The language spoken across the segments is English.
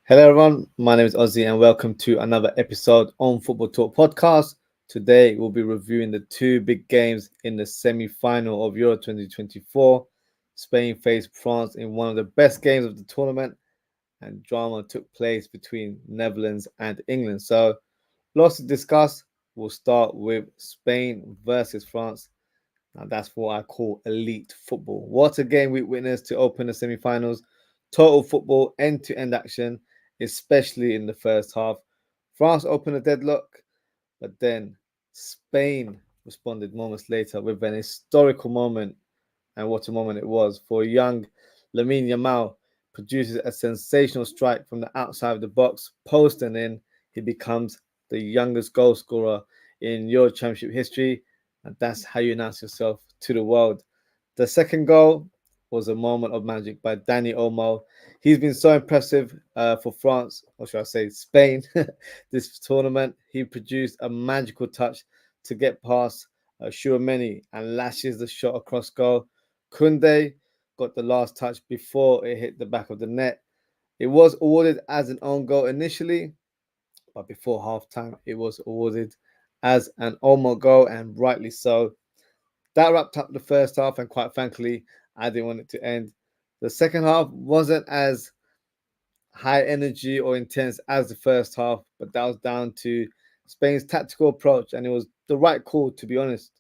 Hello everyone, my name is Ozzy and welcome to another episode on Football Talk Podcast. Today we'll be reviewing the two big games in the semi-final of Euro 2024. Spain faced France in one of the best games of the tournament and drama took place between Netherlands and England. So lots to discuss. We'll start with Spain versus France. Now that's what I call elite football. What a game we witnessed to open the semi-finals. Total football, end-to-end action, especially in the first half. France opened a deadlock, but then Spain responded moments later with an historical moment. And what a moment it was for young Lamine Yamal. Produces a sensational strike from the outside of the box, post and in. He becomes the youngest goal scorer in Euro Championship history. And that's how you announce yourself to the world. The second goal was a moment of magic by Dani Olmo. He's been so impressive for France, or should I say Spain, this tournament. He produced a magical touch to get past Tchouaméni and lashes the shot across goal. Koundé got the last touch before it hit the back of the net. It was awarded as an own goal initially, but before halftime, it was awarded as an Olmo goal, and rightly so. That wrapped up the first half, and quite frankly, I didn't want it to end. The second half wasn't as high energy or intense as the first half, but that was down to Spain's tactical approach, and it was the right call, to be honest.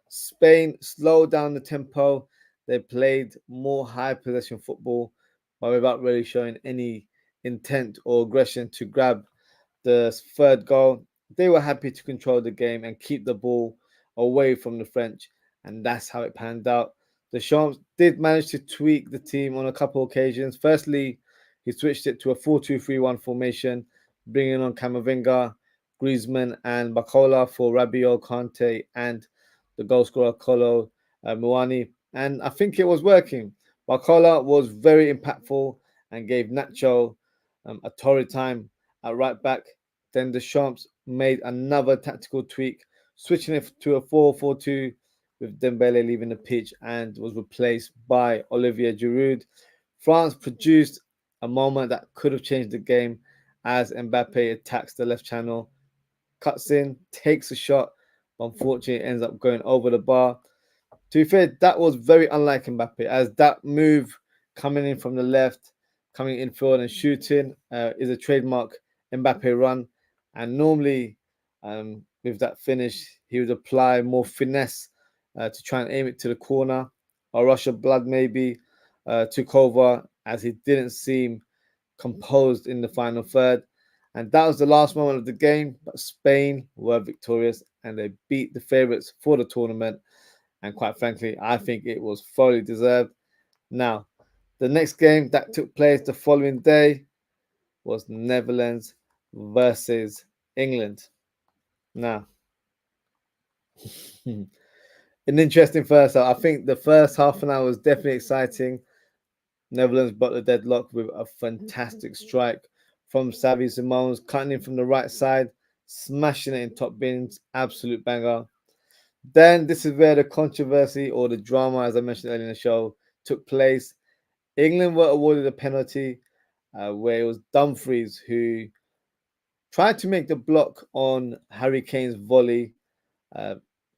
Spain slowed down the tempo. They played more high possession football, but without really showing any intent or aggression to grab the third goal. They were happy to control the game and keep the ball away from the French, and that's how it panned out. Deschamps did manage to tweak the team on a couple of occasions. Firstly, he switched it to a 4-2-3-1 formation, bringing on Camavinga, Griezmann, and Bacola for Rabiot, Kante, and the goal scorer Kolo Muani. And I think it was working. Bacola was very impactful and gave Nacho a torrid time at right back. Then Deschamps made another tactical tweak, switching it to a 4-4-2 with Dembele leaving the pitch and was replaced by Olivier Giroud. France produced a moment that could have changed the game as Mbappe attacks the left channel, cuts in, takes a shot, but unfortunately ends up going over the bar. To be fair, that was very unlike Mbappe, as that move coming in from the left, coming in field and shooting is a trademark Mbappe run. And normally with that finish, he would apply more finesse to try and aim it to the corner. Or rush of blood maybe took over as he didn't seem composed in the final third. And that was the last moment of the game. But Spain were victorious and they beat the favourites for the tournament. And quite frankly, I think it was fully deserved. Now, the next game that took place the following day was Netherlands versus England. Now, an interesting first half. I think the first half an hour was definitely exciting. Netherlands broke the deadlock with a fantastic strike from Xavi Simons, cutting in from the right side, smashing it in top bins, absolute banger. Then this is where the controversy or the drama, as I mentioned earlier in the show, took place. England were awarded a penalty where it was Dumfries who tried to make the block on Harry Kane's volley.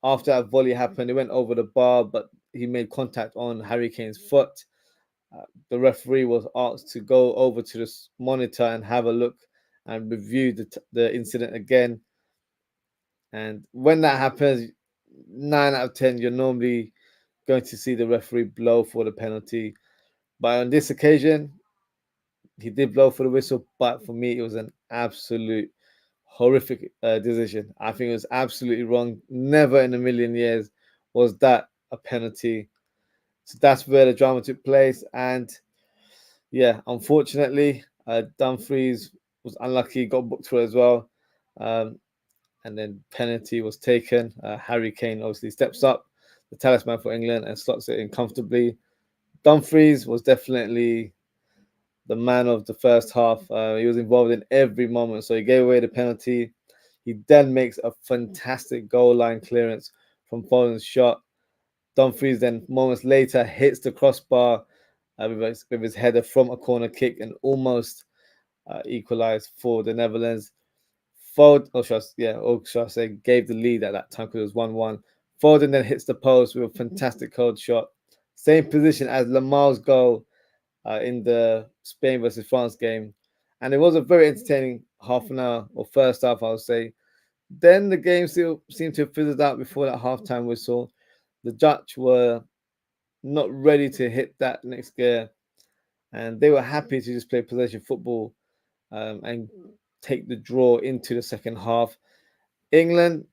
After that volley happened, it went over the bar, but he made contact on Harry Kane's foot. The referee was asked to go over to the monitor and have a look and review the incident again. And when that happens, 9 out of 10, you're normally going to see the referee blow for the penalty. But on this occasion, he did blow for the whistle. But for me, it was an absolute horrific decision. I think it was absolutely wrong. Never in a million years was that a penalty. So that's where the drama took place. And yeah, unfortunately, Dumfries was unlucky, got booked for it as well. And then penalty was taken. Harry Kane obviously steps up, the talisman for England, and slots it in comfortably. Dumfries was definitely the man of the first half. He was involved in every moment, so he gave away the penalty. He then makes a fantastic goal line clearance from Foden's shot. Dumfries then moments later hits the crossbar with his header from a corner kick and almost equalised for the Netherlands. Should I say, gave the lead at that time because it was 1-1. Foden then hits the post with a fantastic cold shot. Same position as Lamal's goal in the Spain versus France game. And it was a very entertaining half an hour, or first half, I would say. Then the game still seemed to have fizzled out before that halftime whistle. The Dutch were not ready to hit that next gear, and they were happy to just play possession football and take the draw into the second half. England,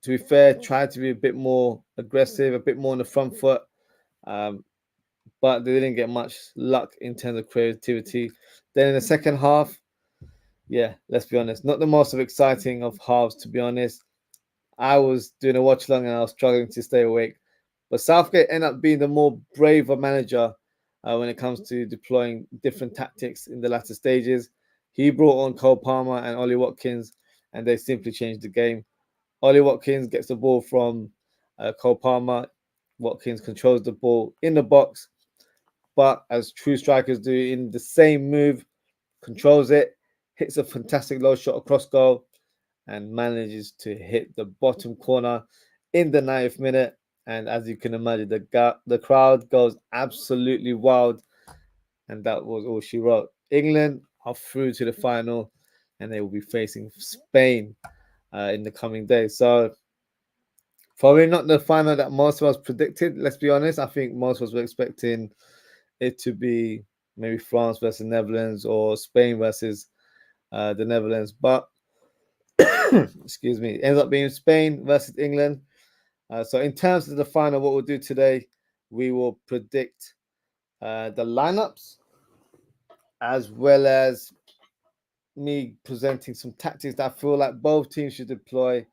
to be fair, tried to be a bit more aggressive, a bit more on the front foot, but they didn't get much luck in terms of creativity. Then in the second half, yeah, let's be honest, not the most exciting of halves, to be honest. I was doing a watch along and I was struggling to stay awake. But Southgate ended up being the more braver manager when it comes to deploying different tactics in the latter stages. He brought on Cole Palmer and Ollie Watkins, and they simply changed the game. Ollie Watkins gets the ball from Cole Palmer. Watkins controls the ball in the box, but as true strikers do, in the same move, controls it, hits a fantastic low shot across goal, and manages to hit the bottom corner in the 90th minute. And as you can imagine, the crowd goes absolutely wild. And that was all she wrote. England are through to the final, and they will be facing Spain in the coming days. So probably not the final that most of us predicted. Let's be honest. I think most of us were expecting it to be maybe France versus Netherlands or Spain versus the Netherlands. But excuse me, it ends up being Spain versus England. So in terms of the final, what we'll do today, we will predict the lineups as well as me presenting some tactics that I feel like both teams should deploy.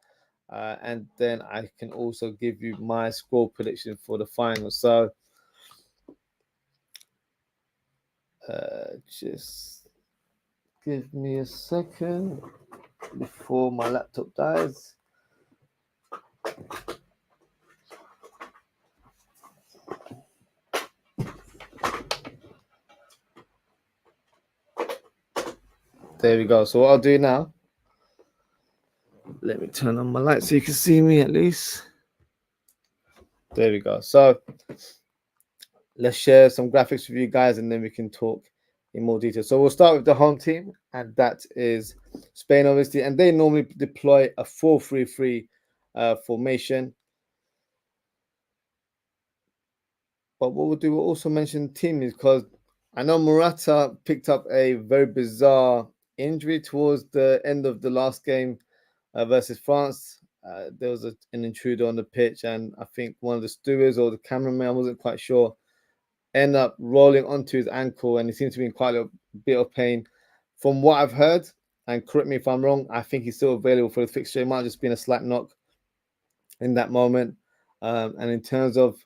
And then I can also give you my score prediction for the final. So just give me a second before my laptop dies. There we go. So what I'll do now, let me turn on my light so you can see me at least. There we go. So let's share some graphics with you guys and then we can talk in more detail. So we'll start with the home team, and that is Spain, obviously. And they normally deploy a 4-3-3 formation. But what we'll do, we'll also mention team is because I know Morata picked up a very bizarre injury towards the end of the last game versus France. There was an intruder on the pitch, and I think one of the stewards or the cameraman, I wasn't quite sure, ended up rolling onto his ankle, and he seems to be in quite a bit of pain. From what I've heard, and correct me if I'm wrong, I think he's still available for the fixture. It might have just been a slight knock in that moment. And in terms of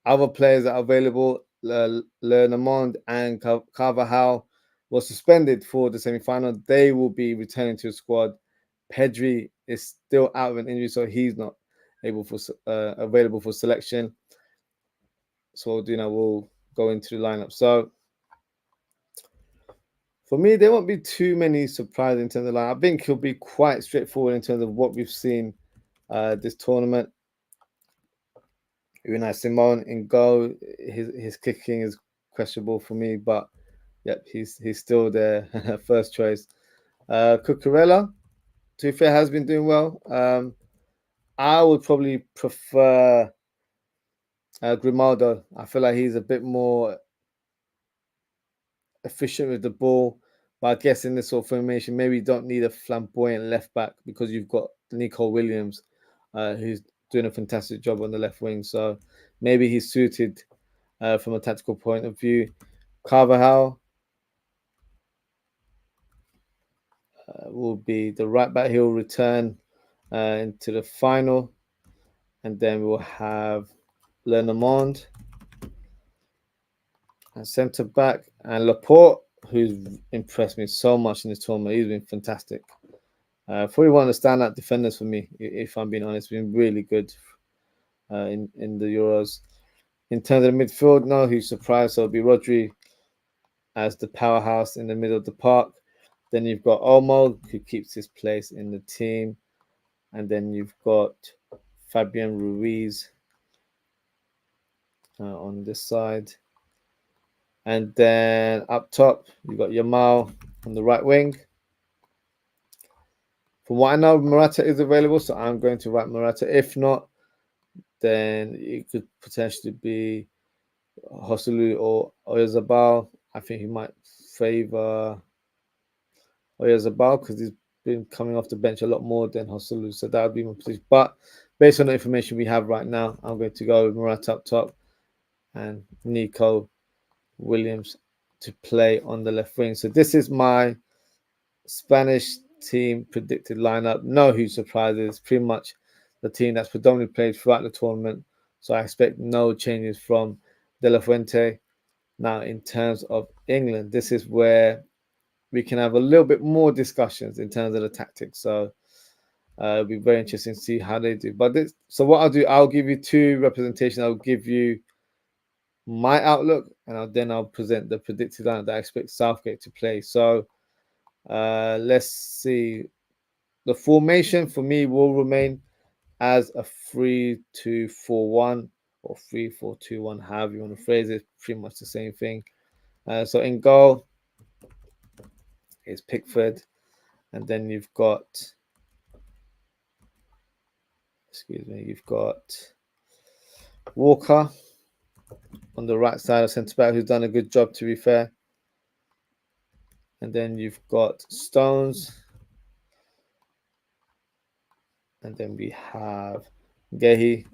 other players that are available, Lernemont and Carvajal was suspended for the semi-final. They will be returning to the squad. Pedri is still out of an injury, so he's not available for selection. So we'll go into the lineup. So for me, there won't be too many surprises in terms of lineup. I think it'll be quite straightforward in terms of what we've seen this tournament. Unai Simon in goal. His kicking is questionable for me, but yep, he's still their first choice. Cucurella, to be fair, has been doing well. I would probably prefer Grimaldo, I feel like he's a bit more efficient with the ball. But I guess in this sort of formation, maybe you don't need a flamboyant left back because you've got Nico Williams, who's doing a fantastic job on the left wing. So maybe he's suited from a tactical point of view. Carvajal will be the right back. He'll return into the final. And then we'll have Lenormand and centre back, and Laporte, who's impressed me so much in this tournament. He's been fantastic. Probably one of the standout defenders for me, if I'm being honest. Been really good in the Euros. In terms of midfield, no, who's surprised? So it'll be Rodri as the powerhouse in the middle of the park. Then you've got Olmo, who keeps his place in the team. And then you've got Fabian Ruiz on this side. And then up top, you've got Yamal on the right wing. From what I know, Morata is available, so I'm going to write Morata. If not, then it could potentially be Joselu or OZWRLD. I think he might favour OZWRLD because he's been coming off the bench a lot more than Joselu, so that would be my position. But based on the information we have right now, I'm going to go with Morata up top and Nico Williams to play on the left wing. So this is my Spanish team predicted lineup. No huge surprises. Pretty much the team that's predominantly played throughout the tournament. So I expect no changes from De La Fuente. Now, in terms of England, this is where we can have a little bit more discussions in terms of the tactics. So it'll be very interesting to see how they do. But so what I'll do, I'll give you two representations. I'll give you my outlook, and then I'll present the predicted lineup that I expect Southgate to play. So let's see. The formation for me will remain as a 3-2-4-1 or 3-4-2-1, however you want to phrase it. Pretty much the same thing. So in goal is Pickford, and then you've got, you've got Walker on the right side of centre back, who's done a good job, to be fair. And then you've got Stones. And then we have Gehi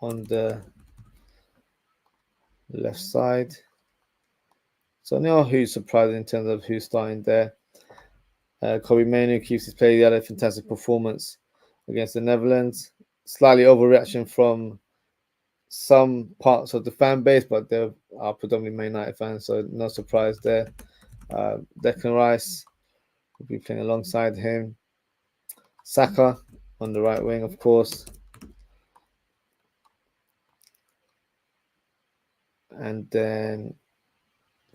on the left side. So no who's surprising in terms of who's starting there. Kobe Mainoo keeps his play. He had a fantastic performance against the Netherlands. Slightly overreaction from some parts of the fan base, but they are predominantly Man United fans, so no surprise there. Declan Rice will be playing alongside him. Saka on the right wing, of course. And then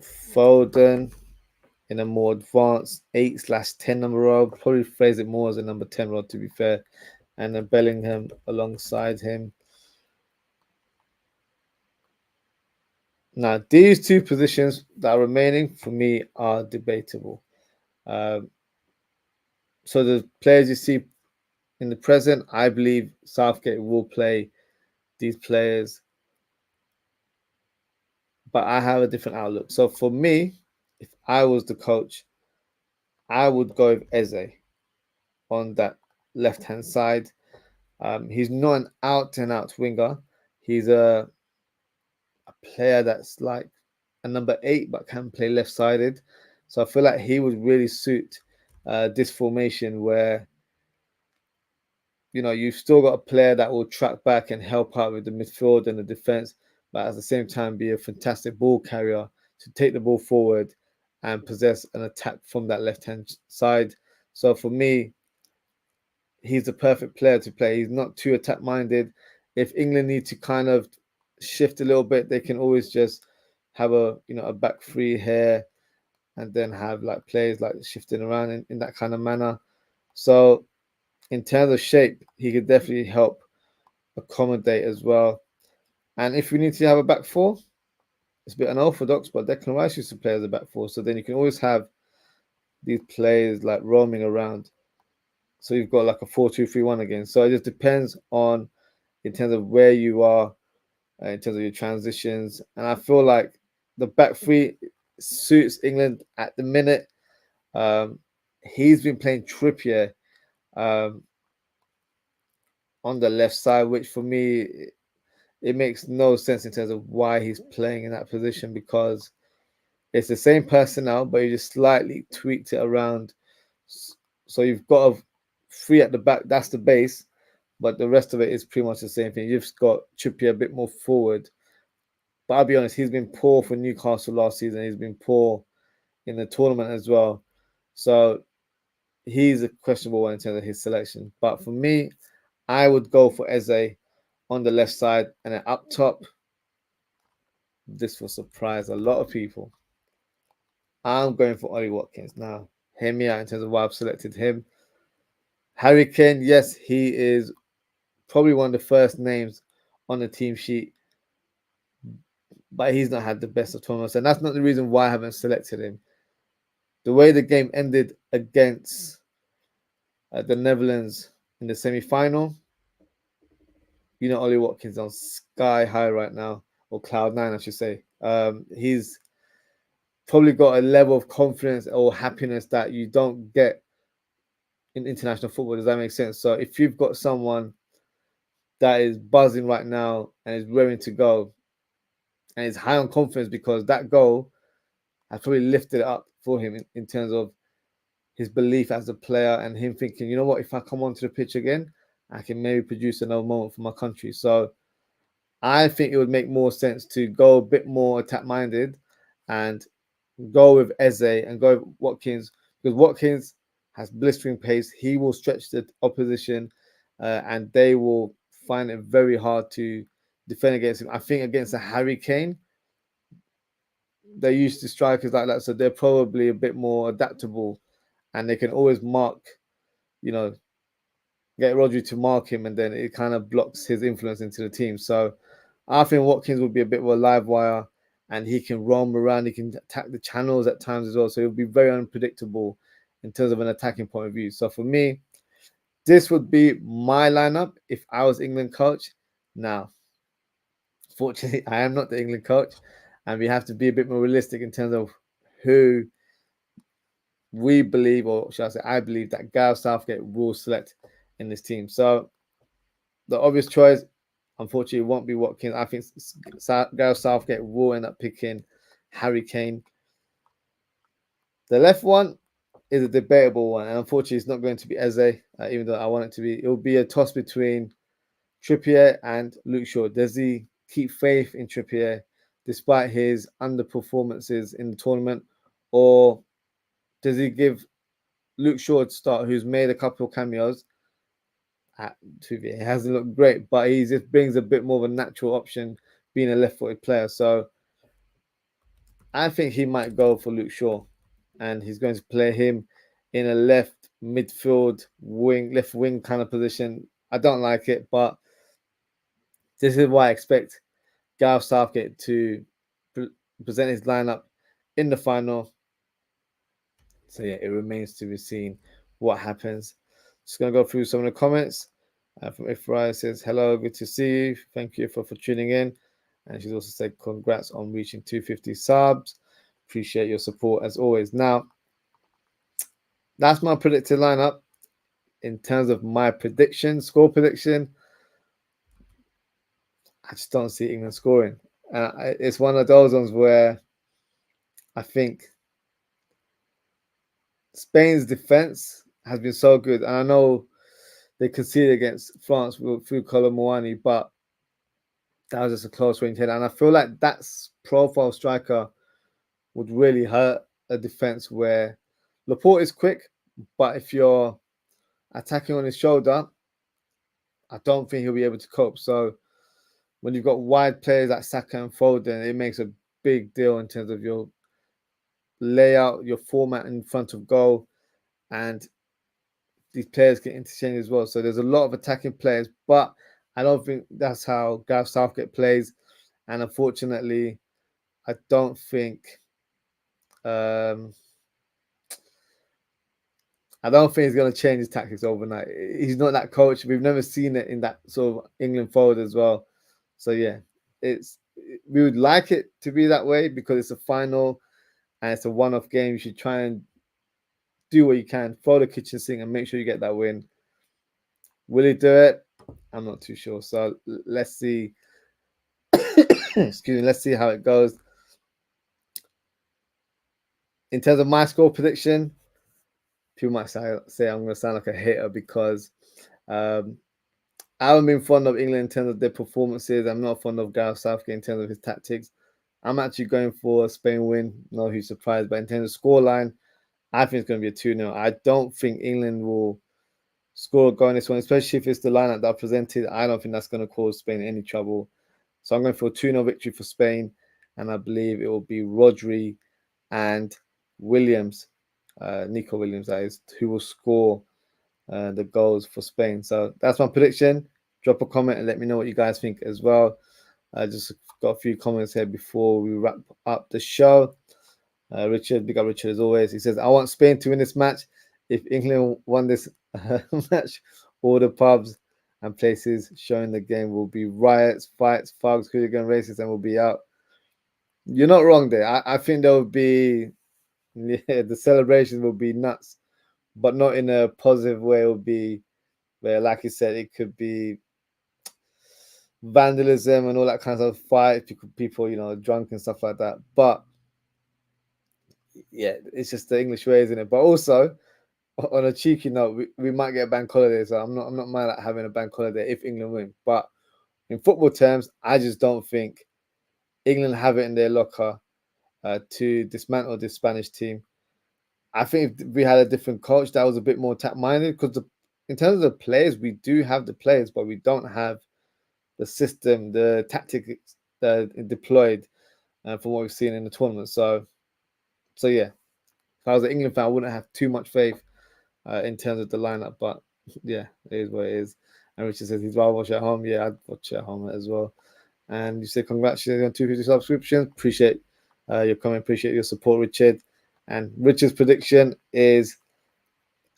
Foden in a more advanced 8/10 number role. Probably phrase it more as a number 10 role, to be fair. And then Bellingham alongside him. Now, these two positions that are remaining for me are debatable. So the players you see in the present, I believe Southgate will play these players, but I have a different outlook. So for me, if I was the coach, I would go with Eze on that left-hand side. He's not an out-and-out winger. He's a player that's like a number 8, but can play left-sided. So I feel like he would really suit this formation where, you know, you've still got a player that will track back and help out with the midfield and the defense, but at the same time be a fantastic ball carrier to take the ball forward and possess an attack from that left-hand side. So for me, he's the perfect player to play. He's not too attack-minded. If England need to kind of shift a little bit, they can always just have a back three here and then have like players like shifting around in that kind of manner. So in terms of shape, he could definitely help accommodate as well. And if we need to have a back four, it's a bit unorthodox, but Declan Rice used to play as a back four. So then you can always have these players like roaming around. So you've got like a 4-2-3-1 again. So it just depends on in terms of where you are in terms of your transitions. And I feel like the back three suits England at the minute. He's been playing Trippier um, on the left side, which for me, it makes no sense in terms of why he's playing in that position, because it's the same personnel, but you just slightly tweaked it around. So you've got a three at the back, that's the base, but the rest of it is pretty much the same thing. You've just got Trippier a bit more forward. But I'll be honest, he's been poor for Newcastle last season. He's been poor in the tournament as well. So he's a questionable one in terms of his selection. But for me, I would go for Eze on the left side, and then up top, this will surprise a lot of people. I'm going for Ollie Watkins. Now, hear me out in terms of why I've selected him. Harry Kane, yes, he is probably one of the first names on the team sheet, but he's not had the best of tournaments, and that's not the reason why I haven't selected him. The way the game ended against the Netherlands in the semi-final, Ollie Watkins on sky high right now, or cloud nine, I should say. He's probably got a level of confidence or happiness that you don't get in international football. Does that make sense? So if you've got someone that is buzzing right now and is raring to go and is high on confidence, because that goal has probably lifted it up for him in terms of his belief as a player, and him thinking, you know what, if I come onto the pitch again, I can maybe produce another moment for my country. So I think it would make more sense to go a bit more attack-minded and go with Eze and go with Watkins, because Watkins has blistering pace. He will stretch the opposition, and they will find it very hard to defend against him. I think against a Harry Kane, they're used to strikers like that, so they're probably a bit more adaptable, and they can always mark, get Rodri to mark him, and then it kind of blocks his influence into the team. So I think Watkins will be a bit of a live wire, and he can roam around. He can attack the channels at times as well. So he'll be very unpredictable in terms of an attacking point of view. So for me, this would be my lineup if I was England coach. Now, fortunately, I am not the England coach, and we have to be a bit more realistic in terms of who we believe, or should I say, I believe that Gareth Southgate will select in this team. So the obvious choice, unfortunately, won't be Watkins. I think Gareth Southgate will end up picking Harry Kane. The left one is a debatable one, and unfortunately, it's not going to be Eze, even though I want it to be. It will be a toss between Trippier and Luke Shaw. Does he keep faith in Trippier despite his underperformances in the tournament, or does he give Luke Shaw a start, who's made a couple of cameos at Trippier? He hasn't looked great, but he just brings a bit more of a natural option being a left-footed player. So I think he might go for Luke Shaw, and he's going to play him in a left midfield wing, left wing kind of position. I don't like it, but this is why I expect Gareth Southgate to present his lineup in the final. So yeah, it remains to be seen what happens. Just going to go through some of the comments. From Ifrai says, hello, good to see you. Thank you for tuning in. And she's also said, congrats on reaching 250 subs. Appreciate your support as always. Now, that's my predicted lineup. In terms of my prediction, score prediction, I just don't see England scoring. It's one of those ones where I think Spain's defense has been so good. And I know they conceded against France through Kolo Muani, but that was just a close range hit. And I feel like that profile striker would really hurt a defense where Laporte is quick, but if you're attacking on his shoulder, I don't think he'll be able to cope. So when you've got wide players like Saka and Foden, it makes a big deal in terms of your layout, your format in front of goal, and these players get interchanged as well. So there's a lot of attacking players, but I don't think that's how Gareth Southgate plays. And unfortunately, I don't think he's going to change his tactics overnight. He's not that coach. We've never seen it in that sort of England forward as well. So yeah, we would like it to be that way because it's a final and it's a one-off game. You should try and do what you can, throw the kitchen sink, and make sure you get that win. Will he do it? I'm not too sure. So let's see. Excuse me. Let's see how it goes. In terms of my score prediction, people might say I'm going to sound like a hater because I haven't been fond of England in terms of their performances. I'm not fond of Gareth Southgate in terms of his tactics. I'm actually going for a Spain win. No huge surprise. But in terms of scoreline, I think it's going to be a 2-0. I don't think England will score a goal in this one, especially if it's the lineup that I presented. I don't think that's going to cause Spain any trouble. So I'm going for a 2-0 victory for Spain. And I believe it will be Rodri and Williams, Nico Williams, that is, who will score the goals for Spain. So that's my prediction. Drop a comment and let me know what you guys think as well. I just got a few comments here before we wrap up the show. Richard, big up Richard as always. He says, I want Spain to win this match. If England won this match, all the pubs and places showing the game will be riots, fights, thugs, hooligan, racists, and will be out. You're not wrong there. I think there will be, the celebrations will be nuts, but not in a positive way. It will be where, like you said, it could be vandalism and all that kinds of fight, people, drunk and stuff like that. But yeah, it's just the English way, isn't it? But also, on a cheeky note, we might get a bank holiday, so I'm not mad at having a bank holiday if England win. But in football terms, I just don't think England have it in their locker to dismantle this Spanish team. I think if we had a different coach that was a bit more attack-minded, because in terms of the players, we do have the players, but we don't have the system, the tactics deployed from what we've seen in the tournament. So yeah, if I was an England fan, I wouldn't have too much faith in terms of the lineup. But yeah, it is what it is. And Richard says he'd rather watch at home. Yeah, I'd watch at home as well. And you say congratulations on 250 subscriptions. Appreciate your comment. Appreciate your support, Richard. And Richard's prediction is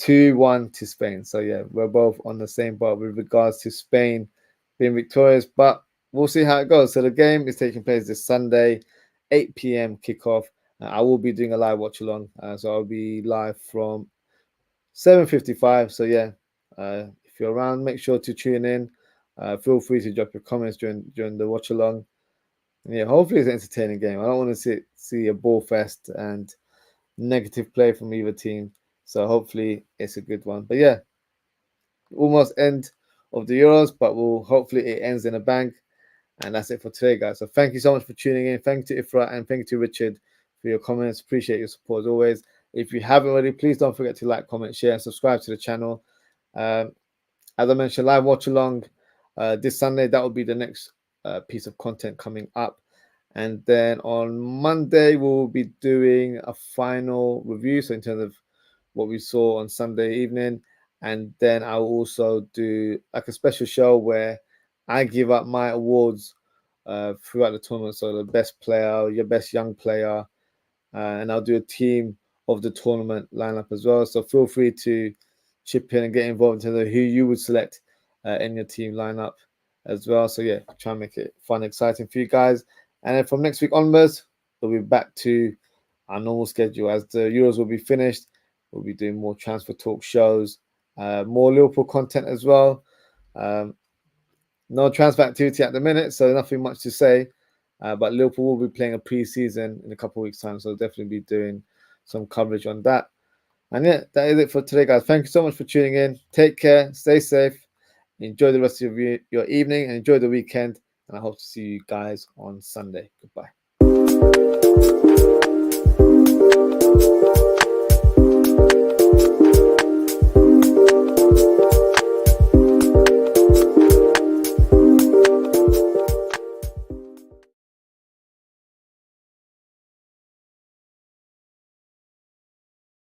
2-1 to Spain. So yeah, we're both on the same boat with regards to Spain being victorious. But we'll see how it goes. So the game is taking place this Sunday, 8 p.m. kickoff. I will be doing a live watch along. So I'll be live from 7:55. So yeah, if you're around, make sure to tune in. Feel free to drop your comments during the watch along. And yeah, hopefully it's an entertaining game. I don't want to see a ball fest and negative play from either team. So hopefully it's a good one. But yeah, almost end of the Euros, but hopefully it ends in a bang. And that's it for today, guys. So thank you so much for tuning in. Thank you to Ifra and thank you to Richard for your comments. Appreciate your support as always. If you haven't already, please don't forget to like, comment, share, and subscribe to the channel. As I mentioned, live watch along this Sunday. That will be the next piece of content coming up. And then on Monday, we'll be doing a final review. So in terms of what we saw on Sunday evening. And then I'll also do like a special show where I give up my awards throughout the tournament. So the best player, your best young player, and I'll do a team of the tournament lineup as well. So feel free to chip in and get involved in terms of who you would select in your team lineup as well. So yeah, try and make it fun, exciting for you guys. And then from next week onwards, we'll be back to our normal schedule as the Euros will be finished. We'll be doing more transfer talk shows, more Liverpool content as well. No transfer activity at the minute, so nothing much to say. But Liverpool will be playing a pre-season in a couple of weeks' time, so I'll definitely be doing some coverage on that. And yeah, that is it for today, guys. Thank you so much for tuning in. Take care, stay safe, enjoy the rest of your evening, and enjoy the weekend. And I hope to see you guys on Sunday. Goodbye.